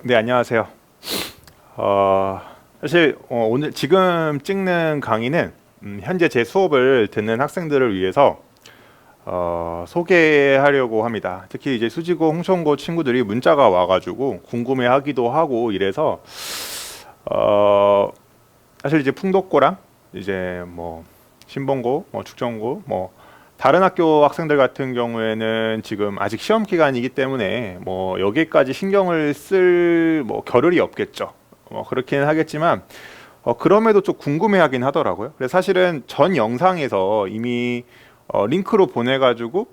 네, 안녕하세요. 사실 오늘 지금 찍는 강의는 현재 제 수업을 듣는 학생들을 위해서 소개하려고 합니다. 특히 이제 수지고, 홍천고 친구들이 문자가 와가지고 궁금해하기도 하고 이래서 사실 이제 풍덕고랑 이제 뭐 신봉고, 뭐 축전고, 뭐 다른 학교 학생들 같은 경우에는 지금 아직 시험 기간이기 때문에 뭐 여기까지 신경을 쓸 뭐 겨를이 없겠죠. 그렇기는 하겠지만 그럼에도 좀 궁금해하긴 하더라고요. 그래서 사실은 전 영상에서 이미 링크로 보내가지고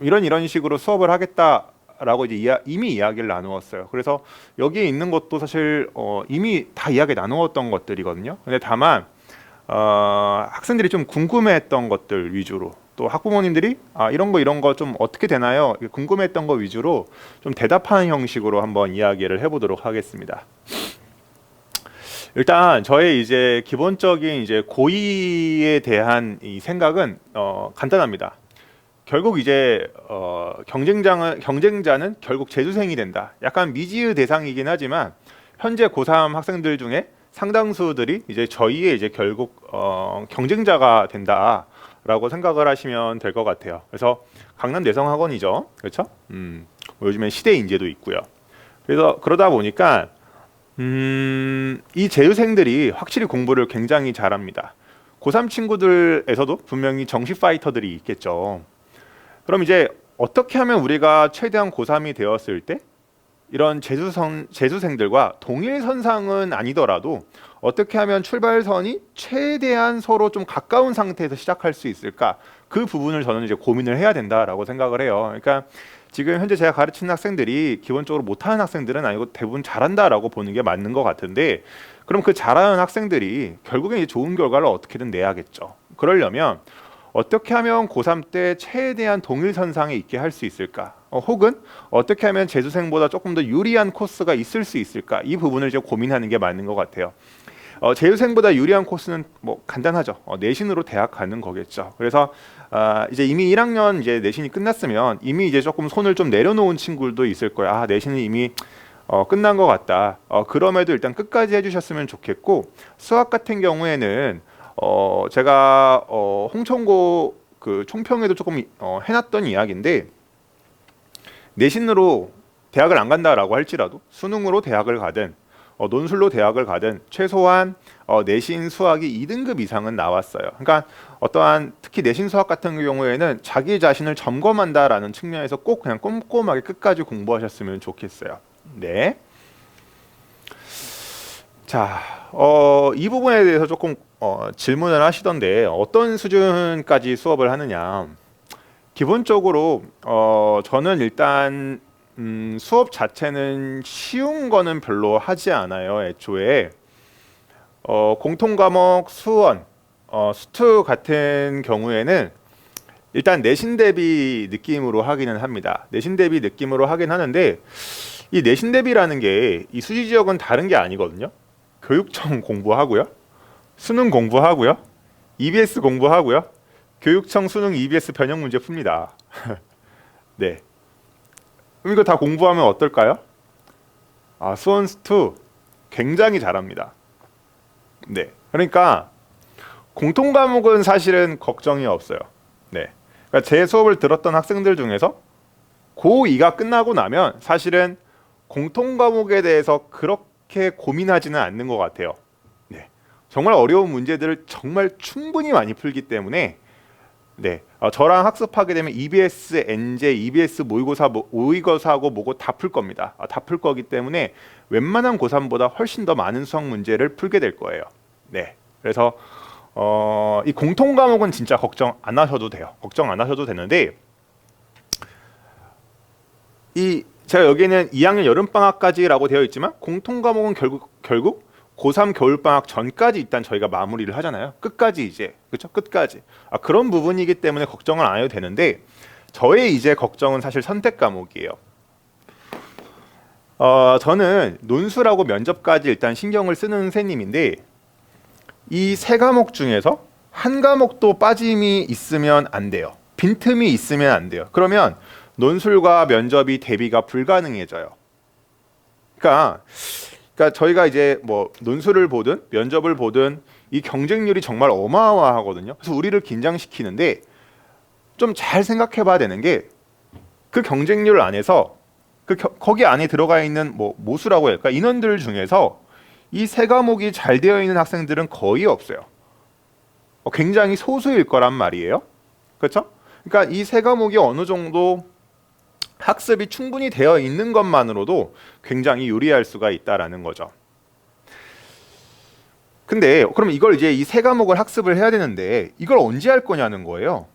이런 식으로 수업을 하겠다라고 이제 이미 이야기를 나누었어요. 그래서 여기에 있는 것도 사실 이미 다 이야기 나누었던 것들이거든요. 근데 다만 학생들이 좀 궁금해했던 것들 위주로, 또 학부모님들이 이런 거 좀 어떻게 되나요? 궁금했던 거 위주로 좀 대답하는 형식으로 한번 이야기를 해보도록 하겠습니다. 일단 저의 이제 기본적인 이제 고의에 대한 이 생각은 간단합니다. 결국 이제 경쟁자는 결국 재수생이 된다. 약간 미지의 대상이긴 하지만 현재 고3 학생들 중에 상당수들이 이제 저희의 이제 결국 경쟁자가 된다라고 생각을 하시면 될 것 같아요. 그래서 강남 내성학원이죠, 그렇죠? 뭐 요즘엔 시대 인재도 있고요. 그래서 그러다 보니까 이 재수생들이 확실히 공부를 굉장히 잘합니다. 고3 친구들에서도 분명히 정시 파이터들이 있겠죠. 그럼 이제 어떻게 하면 우리가 최대한 고3이 되었을 때 이런 재수생들과 동일 선상은 아니더라도 어떻게 하면 출발선이 최대한 서로 좀 가까운 상태에서 시작할 수 있을까? 그 부분을 저는 이제 고민을 해야 된다라고 생각을 해요. 그러니까 지금 현재 제가 가르치는 학생들이 기본적으로 못하는 학생들은 아니고 대부분 잘한다라고 보는 게 맞는 것 같은데, 그럼 그 잘하는 학생들이 결국엔 이제 좋은 결과를 어떻게든 내야겠죠. 그러려면 어떻게 하면 고3 때 최대한 동일선상에 있게 할 수 있을까? 혹은 어떻게 하면 재수생보다 조금 더 유리한 코스가 있을 수 있을까? 이 부분을 이제 고민하는 게 맞는 것 같아요. 재수생보다 유리한 코스는 뭐 간단하죠. 내신으로 대학 가는 거겠죠. 그래서 이제 이미 1학년 이제 내신이 끝났으면 이미 이제 조금 손을 좀 내려놓은 친구들도 있을 거야. 내신이 이미 끝난 것 같다. 그럼에도 일단 끝까지 해주셨으면 좋겠고, 수학 같은 경우에는 제가 홍천고 그 총평에도 조금 해놨던 이야기인데, 내신으로 대학을 안 간다라고 할지라도 수능으로 대학을 가든 논술로 대학을 가든 최소한 내신 수학이 2등급 이상은 나왔어요. 그러니까 어떠한 특히 내신 수학 같은 경우에는 자기 자신을 점검한다라는 측면에서 꼭 그냥 꼼꼼하게 끝까지 공부하셨으면 좋겠어요. 네. 자, 이 부분에 대해서 조금 질문을 하시던데 어떤 수준까지 수업을 하느냐. 기본적으로 저는 일단 수업 자체는 쉬운 거는 별로 하지 않아요. 애초에 공통 과목 수원, 수투 같은 경우에는 일단 내신 대비 느낌으로 하기는 합니다. 내신 대비 느낌으로 하긴 하는데, 이 내신 대비라는 게 이 수시 지역은 다른 게 아니거든요. 교육청 공부하고요, 수능 공부하고요, EBS 공부하고요, 교육청 수능 EBS 변형 문제 풉니다. 네. 그럼 이거 다 공부하면 어떨까요? 수원 수투 굉장히 잘합니다. 네. 그러니까 공통 과목은 사실은 걱정이 없어요. 네. 그러니까 제 수업을 들었던 학생들 중에서 고2가 끝나고 나면 사실은 공통 과목에 대해서 그렇게 고민하지는 않는 것 같아요. 네. 정말 어려운 문제들을 정말 충분히 많이 풀기 때문에, 네, 저랑 학습하게 되면 EBS, NJ, EBS 모의고사하고 뭐고 다 풀 겁니다. 다 풀 거기 때문에 웬만한 고3보다 훨씬 더 많은 수학 문제를 풀게 될 거예요. 네, 그래서 이 공통 과목은 진짜 걱정 안 하셔도 돼요. 걱정 안 하셔도 되는데, 제가 여기는 2학년 여름방학까지라고 되어 있지만 공통 과목은 결국 고3 겨울방학 전까지 일단 저희가 마무리를 하잖아요. 끝까지 이제, 그렇죠? 끝까지. 그런 부분이기 때문에 걱정을 안 해도 되는데, 저의 이제 걱정은 사실 선택 과목이에요. 저는 논술하고 면접까지 일단 신경을 쓰는 선생님인데, 이 세 과목 중에서 한 과목도 빠짐이 있으면 안 돼요. 빈틈이 있으면 안 돼요. 그러면 논술과 면접이 대비가 불가능해져요. 그러니까 저희가 이제 뭐 논술을 보든 면접을 보든 이 경쟁률이 정말 어마어마하거든요. 그래서 우리를 긴장시키는데 좀 잘 생각해 봐야 되는 게 그 경쟁률 안에서 거기 안에 들어가 있는 뭐 모수라고 할까? 인원들 중에서 이 세 과목이 잘 되어 있는 학생들은 거의 없어요. 굉장히 소수일 거란 말이에요. 그렇죠? 그러니까 이 세 과목이 어느 정도 학습이 충분히 되어 있는 것만으로도 굉장히 유리할 수가 있다라는 거죠. 근데 그럼 이걸 이제 이 세 과목을 학습을 해야 되는데 이걸 언제 할 거냐는 거예요.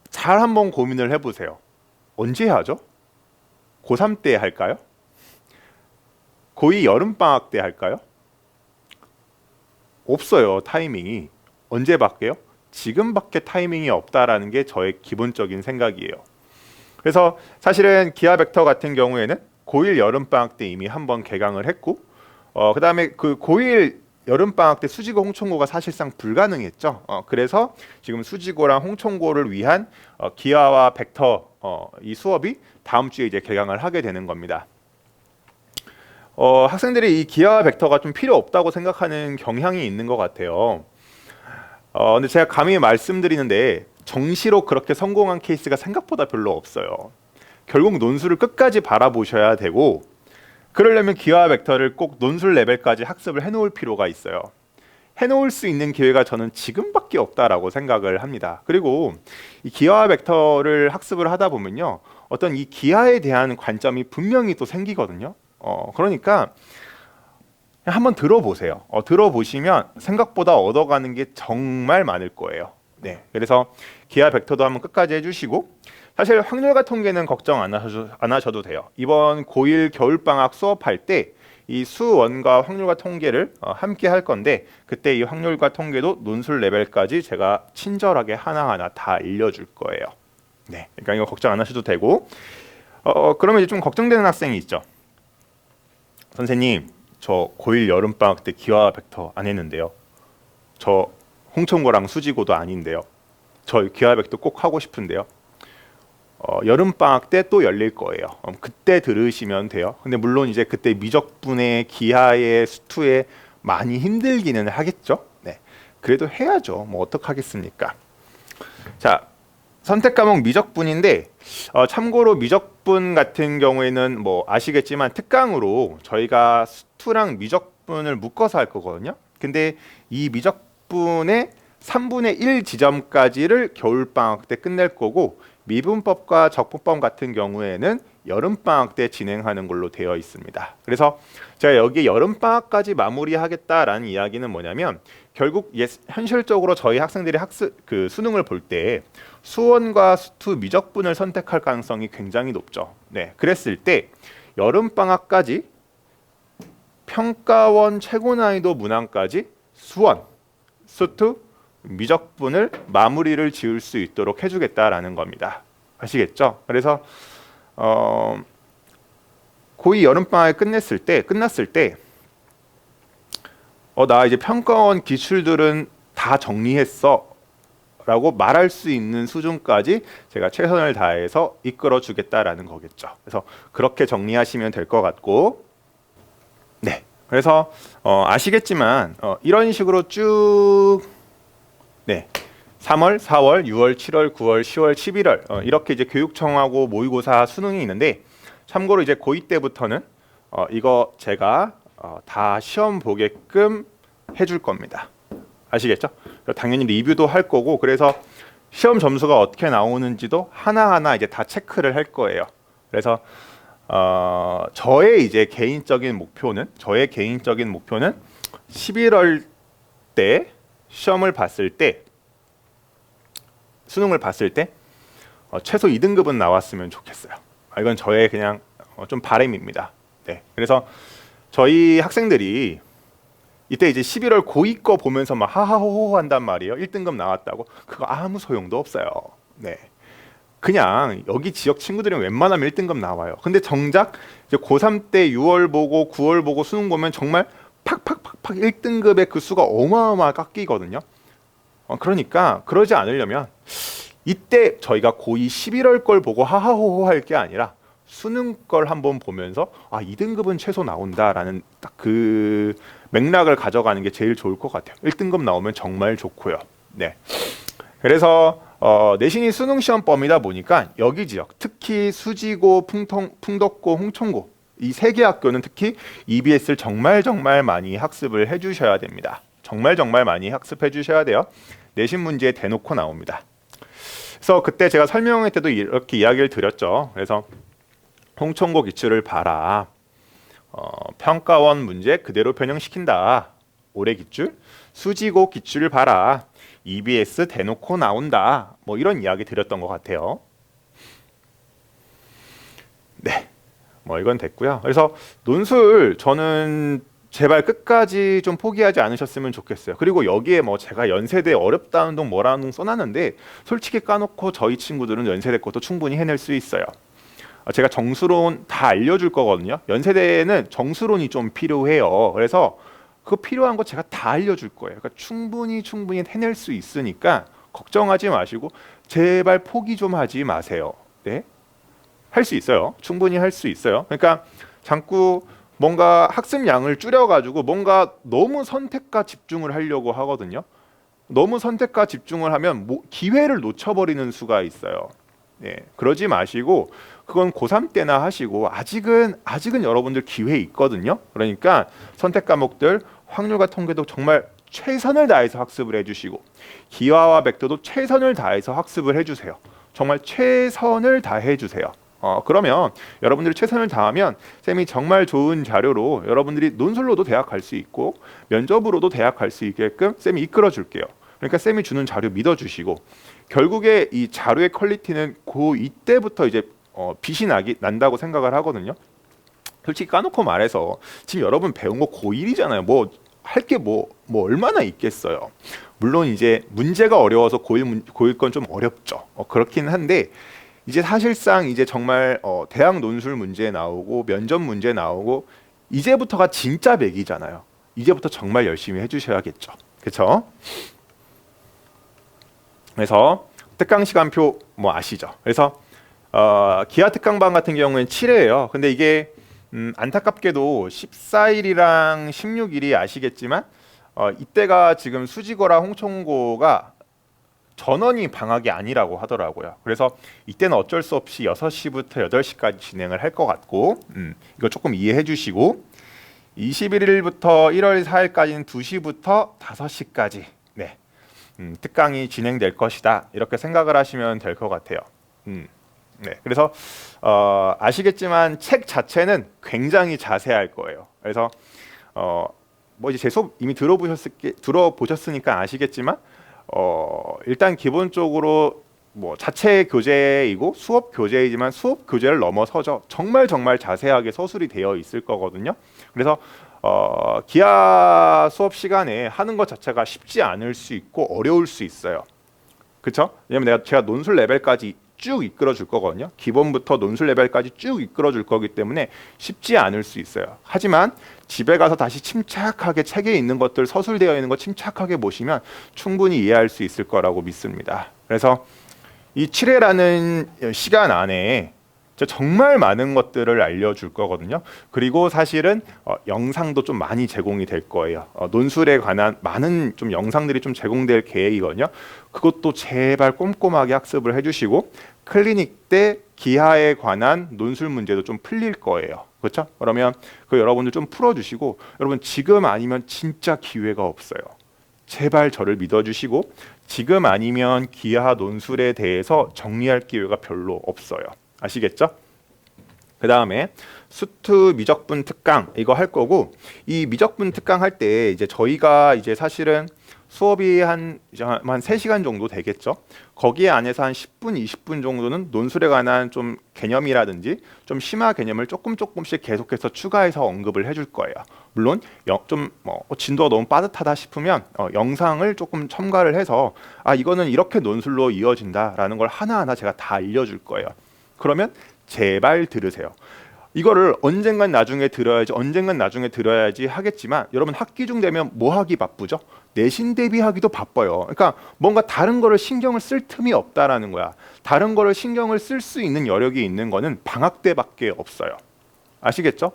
잘 한번 고민을 해보세요. 언제 하죠? 고3 때 할까요? 고2 여름방학 때 할까요? 없어요. 타이밍이. 언제 밖에요? 지금밖에 타이밍이 없다라는 게 저의 기본적인 생각이에요. 그래서 사실은 기하 벡터 같은 경우에는 고1 여름방학 때 이미 한번 개강을 했고 그다음에 그 고1 여름방학 때 수지고 홍총고가 사실상 불가능했죠. 그래서 지금 수지고랑 홍총고를 위한 기하와 벡터 이 수업이 다음 주에 이제 개강을 하게 되는 겁니다. 학생들이 이 기하와 벡터가 좀 필요 없다고 생각하는 경향이 있는 것 같아요. 근데 제가 감히 말씀드리는데 정시로 그렇게 성공한 케이스가 생각보다 별로 없어요. 결국 논술을 끝까지 바라보셔야 되고 그러려면 기하 벡터를 꼭 논술 레벨까지 학습을 해놓을 필요가 있어요. 해놓을 수 있는 기회가 저는 지금밖에 없다라고 생각을 합니다. 그리고 이 기하 벡터를 학습을 하다 보면요, 어떤 이 기하에 대한 관점이 분명히 또 생기거든요. 그러니까 한번 들어보세요. 들어보시면 생각보다 얻어가는 게 정말 많을 거예요. 네, 그래서 기하 벡터도 한번 끝까지 해주시고 사실 확률과 통계는 걱정 안 하셔도 돼요. 이번 고1 겨울방학 수업할 때 이 수원과 확률과 통계를 함께 할 건데 그때 이 확률과 통계도 논술 레벨까지 제가 친절하게 하나하나 다 알려줄 거예요. 네, 그러니까 이거 걱정 안 하셔도 되고 그러면 이제 좀 걱정되는 학생이 있죠. 선생님, 저 고1 여름방학 때 기하 벡터 안 했는데요. 저 홍총고랑 수지고도 아닌데요. 저 기하 벡터 꼭 하고 싶은데요. 여름방학 때 또 열릴 거예요. 그때 들으시면 돼요. 근데 물론 이제 그때 미적분의 기하의 수투에 많이 힘들기는 하겠죠. 네, 그래도 해야죠. 뭐 어떡하겠습니까? 자, 선택 과목 미적분인데 참고로 미적분 같은 경우에는 뭐 아시겠지만 특강으로 저희가 수투랑 미적분을 묶어서 할 거거든요. 근데 이 미적분의 3분의 1 지점까지를 겨울방학 때 끝낼 거고 미분법과 적분법 같은 경우에는 여름방학 때 진행하는 걸로 되어 있습니다. 그래서 제가 여기 여름방학까지 마무리하겠다라는 이야기는 뭐냐면 결국 현실적으로 저희 학생들이 수능을 볼 때 수원과 수투 미적분을 선택할 가능성이 굉장히 높죠. 네, 그랬을 때 여름방학까지 평가원 최고 난이도 문항까지 수원, 수투, 미적분을 마무리를 지을 수 있도록 해주겠다라는 겁니다. 아시겠죠? 그래서 고2 여름방학이 끝났을 때 나 이제 평가원 기출들은 다 정리했어 라고 말할 수 있는 수준까지 제가 최선을 다해서 이끌어 주겠다라는 거겠죠. 그래서 그렇게 정리하시면 될 것 같고, 네, 그래서 아시겠지만 이런 식으로 쭉 네, 3월, 4월, 6월, 7월, 9월, 10월, 11월 이렇게 이제 교육청하고 모의고사 수능이 있는데 참고로 이제 고2 때부터는 이거 제가 다 시험 보게끔 해줄 겁니다. 아시겠죠? 당연히 리뷰도 할 거고 그래서 시험 점수가 어떻게 나오는지도 하나하나 이제 다 체크를 할 거예요. 그래서 저의 개인적인 목표는 11월 때 시험을 봤을 때 수능을 봤을 때 최소 2등급은 나왔으면 좋겠어요. 이건 저의 그냥 좀 바람입니다. 네, 그래서 저희 학생들이 이때 이제 11월 고2 거 보면서 막 하하호호 한단 말이에요. 1등급 나왔다고. 그거 아무 소용도 없어요. 네, 그냥 여기 지역 친구들은 웬만하면 1등급 나와요. 근데 정작 이제 고3 때 6월 보고 9월 보고 수능 보면 정말 팍팍팍팍 1등급의 그 수가 어마어마하게 깎이거든요. 그러니까 그러지 않으려면 이때 저희가 고2 11월 걸 보고 하하호호 할 게 아니라 수능 걸 한번 보면서 2등급은 최소 나온다라는 딱 그 맥락을 가져가는 게 제일 좋을 것 같아요. 1등급 나오면 정말 좋고요. 네. 그래서 내신이 수능 시험 범위다 보니까 여기 지역, 특히 수지고, 풍덕고, 홍천고 이 세 개 학교는 특히 EBS를 정말 많이 학습을 해주셔야 됩니다. 정말 많이 학습해 주셔야 돼요. 내신 문제에 대놓고 나옵니다. 그래서 그때 제가 설명회 때도 이렇게 이야기를 드렸죠. 그래서 홍천고 기출을 봐라. 평가원 문제 그대로 변형시킨다. 올해 기출. 수지고 기출을 봐라. EBS 대놓고 나온다. 뭐 이런 이야기 드렸던 것 같아요. 네. 뭐 이건 됐고요. 그래서 논술 저는 제발 끝까지 좀 포기하지 않으셨으면 좋겠어요. 그리고 여기에 뭐 제가 연세대 어렵다는 동 뭐라는 동 써놨는데 솔직히 까놓고 저희 친구들은 연세대 것도 충분히 해낼 수 있어요. 제가 정수론 다 알려줄 거거든요. 연세대는 정수론이 좀 필요해요. 그래서 그 필요한 거 제가 다 알려줄 거예요. 그러니까 충분히 해낼 수 있으니까 걱정하지 마시고 제발 포기 좀 하지 마세요. 네? 할 수 있어요. 충분히 할 수 있어요. 그러니까 자꾸 뭔가 학습량을 줄여가지고 뭔가 너무 선택과 집중을 하려고 하거든요. 너무 선택과 집중을 하면 기회를 놓쳐버리는 수가 있어요. 네, 그러지 마시고 그건 고3 때나 하시고 아직은 여러분들 기회 있거든요. 그러니까 선택 과목들 확률과 통계도 정말 최선을 다해서 학습을 해주시고 기하와 벡터도 최선을 다해서 학습을 해주세요. 정말 최선을 다해주세요. 그러면 여러분들이 최선을 다하면 쌤이 정말 좋은 자료로 여러분들이 논술로도 대학 갈 수 있고 면접으로도 대학 갈 수 있게끔 쌤이 이끌어 줄게요. 그러니까 쌤이 주는 자료 믿어주시고 결국에 이 자료의 퀄리티는 고2 때부터 이제 빛이 난다고 생각을 하거든요. 솔직히 까놓고 말해서 지금 여러분 배운 거 고1이잖아요. 뭐 할 게 뭐 얼마나 있겠어요. 물론 이제 문제가 어려워서 고1 건 좀 어렵죠. 그렇긴 한데 이제 사실상 이제 정말 대학 논술 문제 나오고 면접 문제 나오고 이제부터가 진짜 맥이잖아요. 이제부터 정말 열심히 해주셔야겠죠. 그렇죠? 그래서 특강 시간표 뭐 아시죠? 그래서 기하 특강반 같은 경우에는 7회예요. 근데 이게 안타깝게도 14일이랑 16일이 아시겠지만 이때가 지금 수지고랑 홍천고가 전원이 방학이 아니라고 하더라고요. 그래서 이때는 어쩔 수 없이 6시부터 8시까지 진행을 할 것 같고 이거 조금 이해해 주시고 21일부터 1월 4일까지는 2시부터 5시까지 네, 특강이 진행될 것이다. 이렇게 생각을 하시면 될 것 같아요. 네, 그래서 아시겠지만 책 자체는 굉장히 자세할 거예요. 그래서 뭐 이제 제 수업 이미 들어보셨으니까 아시겠지만 일단 기본적으로 뭐 자체 교재이고 수업 교재이지만 수업 교재를 넘어서죠. 정말 자세하게 서술이 되어 있을 거거든요. 그래서 기하 수업 시간에 하는 것 자체가 쉽지 않을 수 있고 어려울 수 있어요. 그렇죠? 왜냐면 제가 논술 레벨까지 쭉 이끌어 줄 거거든요. 기본부터 논술 레벨까지 쭉 이끌어 줄 거기 때문에 쉽지 않을 수 있어요. 하지만 집에 가서 다시 침착하게 책에 있는 것들 서술되어 있는 거 침착하게 보시면 충분히 이해할 수 있을 거라고 믿습니다. 그래서 이 7회라는 시간 안에 정말 많은 것들을 알려줄 거거든요. 그리고 사실은 영상도 좀 많이 제공이 될 거예요. 논술에 관한 많은 좀 영상들이 좀 제공될 계획이거든요. 그것도 제발 꼼꼼하게 학습을 해주시고 클리닉 때 기하에 관한 논술 문제도 좀 풀릴 거예요. 그렇죠? 그러면 그 여러분들 좀 풀어주시고 여러분 지금 아니면 진짜 기회가 없어요. 제발 저를 믿어주시고 지금 아니면 기하 논술에 대해서 정리할 기회가 별로 없어요. 아시겠죠? 그 다음에 수투 미적분 특강 이거 할 거고 이 미적분 특강 할 때 이제 저희가 이제 사실은 수업이 한 3시간 정도 되겠죠. 거기에 안에서 한 10분, 20분 정도는 논술에 관한 좀 개념이라든지 좀 심화 개념을 조금씩 계속해서 추가해서 언급을 해줄 거예요. 물론 좀 진도가 너무 빠듯하다 싶으면 영상을 조금 첨가를 해서 이거는 이렇게 논술로 이어진다라는 걸 하나하나 제가 다 알려줄 거예요. 그러면 제발 들으세요. 이거를 언젠간 나중에 들어야지 하겠지만 여러분 학기 중 되면 뭐 하기 바쁘죠? 내신 대비하기도 바빠요. 그러니까 뭔가 다른 거를 신경을 쓸 틈이 없다라는 거야. 다른 거를 신경을 쓸 수 있는 여력이 있는 거는 방학 때밖에 없어요. 아시겠죠?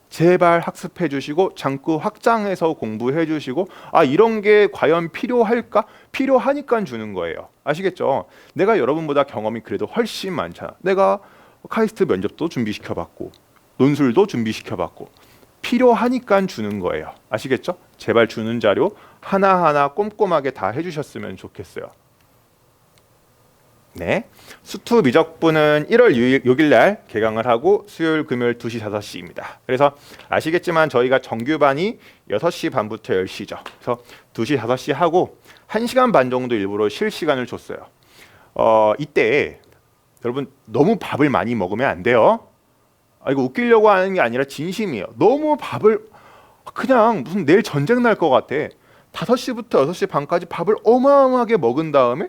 제발 학습해 주시고 자꾸 확장해서 공부해 주시고 이런 게 과연 필요할까? 필요하니까 주는 거예요. 아시겠죠? 내가 여러분보다 경험이 그래도 훨씬 많잖아. 내가 카이스트 면접도 준비시켜 봤고 논술도 준비시켜 봤고 필요하니까 주는 거예요. 아시겠죠? 제발 주는 자료 하나하나 꼼꼼하게 다 해주셨으면 좋겠어요. 네, 수투 미적분은 1월 6일 날 개강을 하고 수요일 금요일 2시 5시입니다. 그래서 아시겠지만 저희가 정규반이 6시 반부터 10시죠. 그래서 2시 5시 하고 1시간 반 정도 일부러 쉴 시간을 줬어요. 이때 여러분 너무 밥을 많이 먹으면 안 돼요. 이거 웃기려고 하는 게 아니라 진심이에요. 너무 밥을 그냥 무슨 내일 전쟁 날 것 같아. 5시부터 6시 반까지 밥을 어마어마하게 먹은 다음에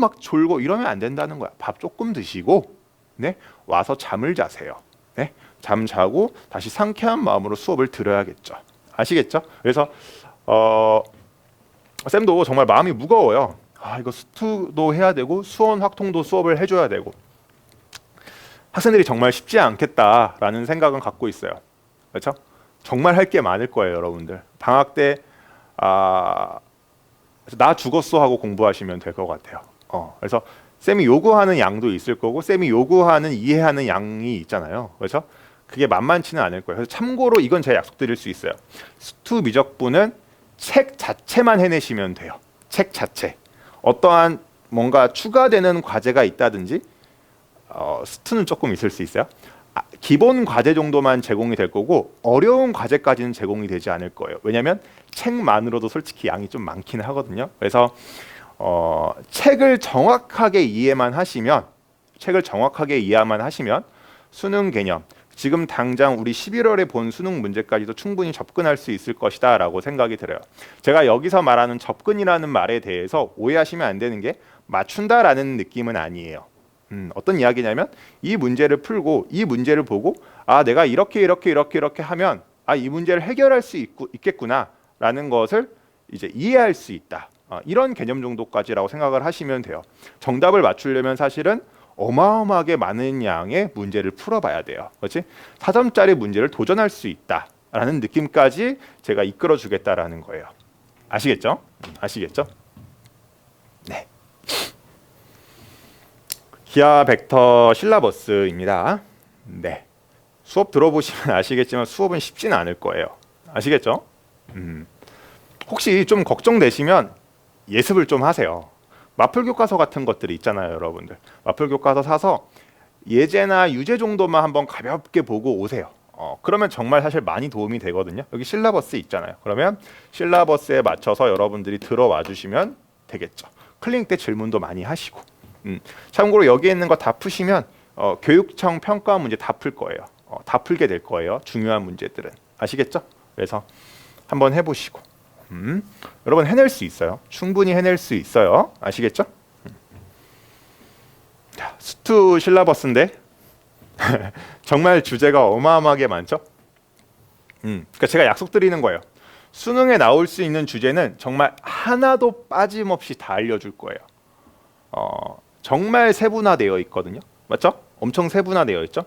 막 졸고 이러면 안 된다는 거야. 밥 조금 드시고 네, 와서 잠을 자세요. 네, 잠 자고 다시 상쾌한 마음으로 수업을 들어야겠죠. 아시겠죠? 그래서 쌤도 정말 마음이 무거워요. 이거 수투도 해야 되고 수원 확통도 수업을 해줘야 되고 학생들이 정말 쉽지 않겠다라는 생각은 갖고 있어요. 그렇죠? 정말 할 게 많을 거예요, 여러분들. 방학 때 나 죽었어 하고 공부하시면 될 것 같아요. 그래서 쌤이 요구하는 양도 있을 거고 쌤이 요구하는 이해하는 양이 있잖아요. 그렇죠? 그게 만만치는 않을 거예요. 그래서 참고로 이건 제가 약속드릴 수 있어요. 수투 미적분은 책 자체만 해내시면 돼요. 책 자체. 어떠한 뭔가 추가되는 과제가 있다든지 수투는 조금 있을 수 있어요. 기본 과제 정도만 제공이 될 거고 어려운 과제까지는 제공이 되지 않을 거예요. 왜냐하면 책만으로도 솔직히 양이 좀 많긴 하거든요. 그래서 책을 정확하게 이해만 하시면 수능 개념 지금 당장 우리 11월에 본 수능 문제까지도 충분히 접근할 수 있을 것이다 라고 생각이 들어요. 제가 여기서 말하는 접근이라는 말에 대해서 오해하시면 안 되는 게 맞춘다라는 느낌은 아니에요. 어떤 이야기냐면 이 문제를 풀고 이 문제를 보고 내가 이렇게 하면 이 문제를 해결할 수 있겠구나라는 것을 이제 이해할 수 있다. 이런 개념 정도까지라고 생각을 하시면 돼요. 정답을 맞추려면 사실은 어마어마하게 많은 양의 문제를 풀어봐야 돼요. 그렇지? 4점짜리 문제를 도전할 수 있다라는 느낌까지 제가 이끌어주겠다라는 거예요. 아시겠죠? 아시겠죠? 네. 기하 벡터 실라버스입니다. 네. 수업 들어보시면 아시겠지만 수업은 쉽지는 않을 거예요. 아시겠죠? 혹시 좀 걱정되시면 예습을 좀 하세요. 마플 교과서 같은 것들이 있잖아요, 여러분들. 마플 교과서 사서 예제나 유제 정도만 한번 가볍게 보고 오세요. 그러면 정말 사실 많이 도움이 되거든요. 여기 실라버스 있잖아요. 그러면 실라버스에 맞춰서 여러분들이 들어와 주시면 되겠죠. 클리닉 때 질문도 많이 하시고. 참고로 여기에 있는 거 다 푸시면 교육청 평가 문제 다 풀 거예요. 다 풀게 될 거예요. 중요한 문제들은. 아시겠죠? 그래서 한번 해보시고 여러분 해낼 수 있어요. 충분히 해낼 수 있어요. 아시겠죠? 자, 수투 실라버스인데 정말 주제가 어마어마하게 많죠? 그러니까 제가 약속드리는 거예요. 수능에 나올 수 있는 주제는 정말 하나도 빠짐없이 다 알려줄 거예요. 정말 세분화되어 있거든요. 맞죠? 엄청 세분화되어 있죠?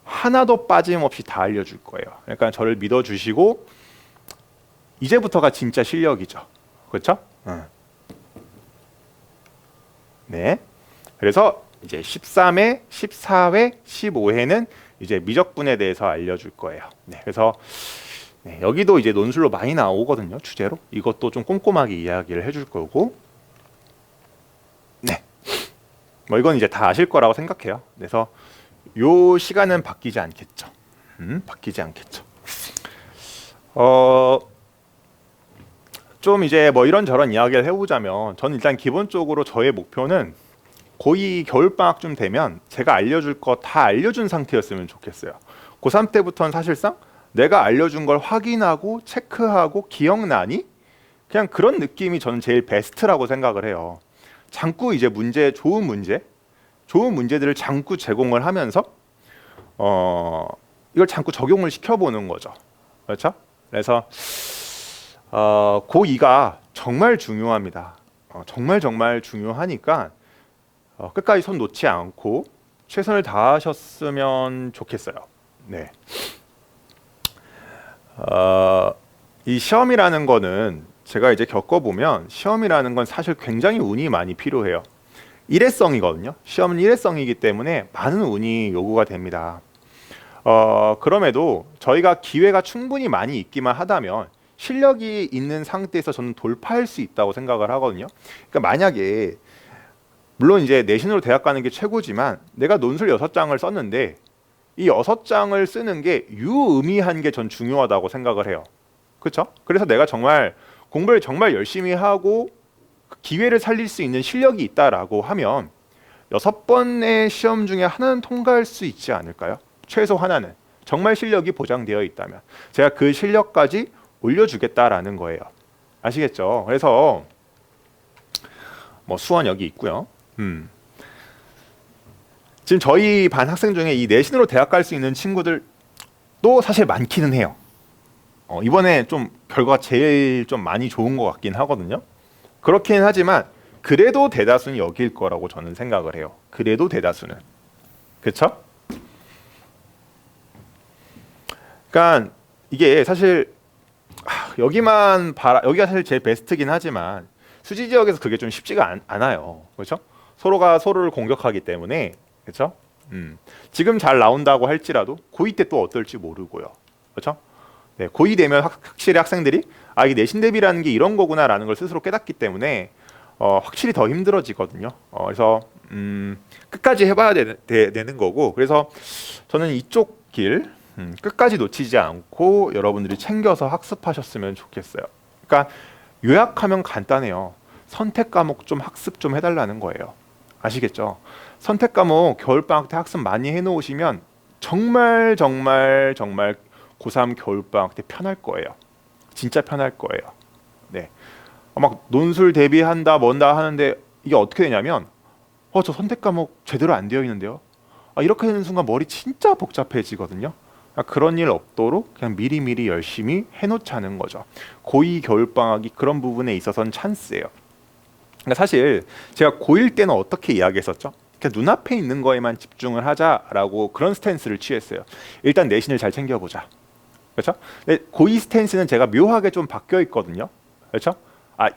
하나도 빠짐없이 다 알려줄 거예요. 그러니까 저를 믿어주시고 이제부터가 진짜 실력이죠. 그렇죠? 네. 그래서 이제 13회, 14회, 15회는 이제 미적분에 대해서 알려줄 거예요. 네. 그래서 여기도 이제 논술로 많이 나오거든요. 주제로. 이것도 좀 꼼꼼하게 이야기를 해줄 거고. 네. 뭐 이건 이제 다 아실 거라고 생각해요. 그래서 요 시간은 바뀌지 않겠죠. 바뀌지 않겠죠. 좀 이제 뭐 이런저런 이야기를 해보자면 저는 일단 기본적으로 저의 목표는 고2 겨울방학쯤 되면 제가 알려줄 거 다 알려준 상태였으면 좋겠어요. 고3 때부터는 사실상 내가 알려준 걸 확인하고 체크하고 기억나니? 그냥 그런 느낌이 저는 제일 베스트라고 생각을 해요. 자꾸 이제 좋은 문제들을 자꾸 제공을 하면서 이걸 자꾸 적용을 시켜보는 거죠. 그렇죠? 그래서 고2가 정말 중요합니다. 정말 정말 중요하니까 끝까지 손 놓지 않고 최선을 다하셨으면 좋겠어요. 네. 이 시험이라는 거는 제가 이제 겪어보면 시험이라는 건 사실 굉장히 운이 많이 필요해요. 일회성이거든요. 시험은 일회성이기 때문에 많은 운이 요구가 됩니다. 그럼에도 저희가 기회가 충분히 많이 있기만 하다면 실력이 있는 상태에서 저는 돌파할 수 있다고 생각을 하거든요. 그러니까 만약에 물론 이제 내신으로 대학 가는 게 최고지만 내가 논술 6장을 썼는데 이 6장을 쓰는 게 유의미한 게 전 중요하다고 생각을 해요. 그렇죠? 그래서 내가 정말 공부를 정말 열심히 하고 기회를 살릴 수 있는 실력이 있다라고 하면 6번의 시험 중에 하나는 통과할 수 있지 않을까요? 최소 하나는. 정말 실력이 보장되어 있다면 제가 그 실력까지 올려주겠다라는 거예요. 아시겠죠? 그래서 뭐 수원 여기 있고요. 지금 저희 반 학생 중에 이 내신으로 대학 갈 수 있는 친구들도 사실 많기는 해요. 이번에 좀 결과가 제일 좀 많이 좋은 것 같긴 하거든요. 그렇긴 하지만 그래도 대다수는 여기일 거라고 저는 생각을 해요. 그래도 대다수는. 그렇죠? 그러니까 이게 사실 여기가 사실 제일 베스트긴 하지만 수지 지역에서 그게 좀 쉽지가 않아요. 그렇죠? 서로가 서로를 공격하기 때문에 그렇죠? 지금 잘 나온다고 할지라도 고2 때 또 어떨지 모르고요. 그렇죠? 네, 고2 되면 확실히 학생들이 이 내신 대비라는 게 이런 거구나라는 걸 스스로 깨닫기 때문에 확실히 더 힘들어지거든요. 그래서 끝까지 해봐야 되는 거고 그래서 저는 이쪽 길 끝까지 놓치지 않고 여러분들이 챙겨서 학습하셨으면 좋겠어요. 그러니까 요약하면 간단해요. 선택 과목 좀 학습 좀 해달라는 거예요. 아시겠죠? 선택 과목 겨울방학 때 학습 많이 해놓으시면 정말 정말 정말 고3 겨울방학 때 편할 거예요. 진짜 편할 거예요. 네. 막 논술 대비한다 뭔다 하는데 이게 어떻게 되냐면 저 선택 과목 제대로 안 되어 있는데요. 이렇게 되는 순간 머리 진짜 복잡해지거든요. 그런 일 없도록 그냥 미리미리 열심히 해놓자는 거죠. 고2 겨울방학이 그런 부분에 있어서는 찬스예요. 그러니까 사실 제가 고1 때는 어떻게 이야기했었죠? 그냥 눈앞에 있는 거에만 집중을 하자라고 그런 스탠스를 취했어요. 일단 내신을 잘 챙겨보자. 그렇죠? 근데 고2 스탠스는 제가 묘하게 좀 바뀌어 있거든요. 그렇죠?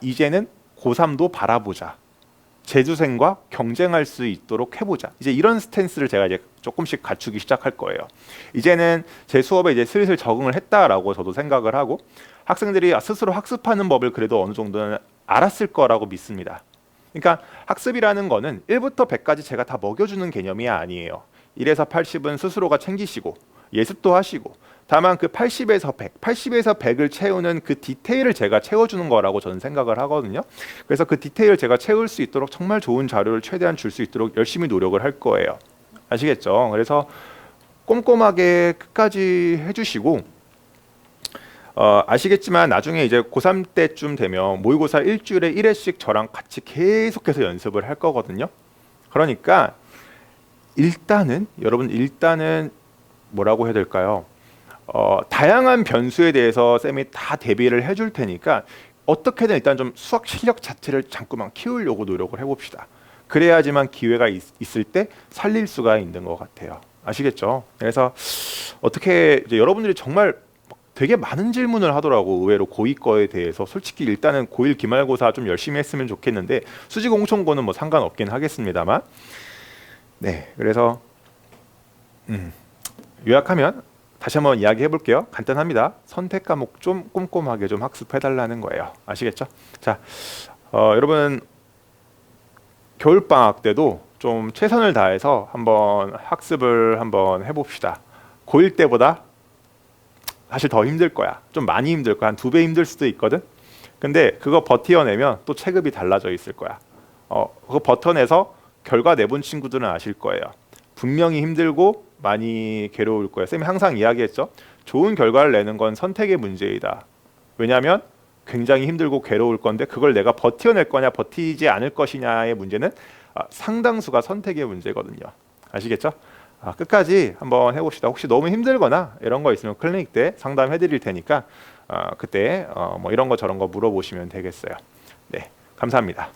이제는 고3도 바라보자. 재수생과 경쟁할 수 있도록 해보자. 이제 이런 스탠스를 제가 이제 조금씩 갖추기 시작할 거예요. 이제는 제 수업에 이제 슬슬 적응을 했다라고 저도 생각을 하고 학생들이 스스로 학습하는 법을 그래도 어느 정도는 알았을 거라고 믿습니다. 그러니까 학습이라는 거는 1부터 100까지 제가 다 먹여주는 개념이 아니에요. 1에서 80은 스스로가 챙기시고 예습도 하시고 다만 그 80에서 100, 80에서 100을 채우는 그 디테일을 제가 채워주는 거라고 저는 생각을 하거든요. 그래서 그 디테일을 제가 채울 수 있도록 정말 좋은 자료를 최대한 줄 수 있도록 열심히 노력을 할 거예요. 아시겠죠? 그래서 꼼꼼하게 끝까지 해주시고 아시겠지만 나중에 이제 고3 때쯤 되면 모의고사 일주일에 1회씩 저랑 같이 계속해서 연습을 할 거거든요. 그러니까 일단은 뭐라고 해야 될까요? 다양한 변수에 대해서 쌤이 다 대비를 해줄 테니까 어떻게든 일단 좀 수학 실력 자체를 잠깐만 키우려고 노력을 해봅시다. 그래야지만 기회가 있을 때 살릴 수가 있는 것 같아요. 아시겠죠? 그래서 어떻게 이제 여러분들이 정말 되게 많은 질문을 하더라고. 의외로 고2 거에 대해서 솔직히 일단은 고1 기말고사 좀 열심히 했으면 좋겠는데 수지공청고는 뭐 상관없긴 하겠습니다만 네 그래서 요약하면 다시 한번 이야기해 볼게요. 간단합니다. 선택 과목 좀 꼼꼼하게 좀 학습해 달라는 거예요. 아시겠죠? 자, 여러분 겨울방학 때도 좀 최선을 다해서 한번 학습을 한번 해봅시다. 고1 때보다 사실 더 힘들 거야. 좀 많이 힘들 거야. 한 2배 힘들 수도 있거든. 근데 그거 버텨내면 또 체급이 달라져 있을 거야. 그거 버텨내서 결과 내본 친구들은 아실 거예요. 분명히 힘들고 많이 괴로울 거예요. 쌤이 항상 이야기했죠. 좋은 결과를 내는 건 선택의 문제이다. 왜냐하면 굉장히 힘들고 괴로울 건데 그걸 내가 버텨낼 거냐 버티지 않을 것이냐의 문제는 상당수가 선택의 문제거든요. 아시겠죠? 끝까지 한번 해봅시다. 혹시 너무 힘들거나 이런 거 있으면 클리닉 때 상담해 드릴 테니까 그때 뭐 이런 거 저런 거 물어보시면 되겠어요. 네, 감사합니다.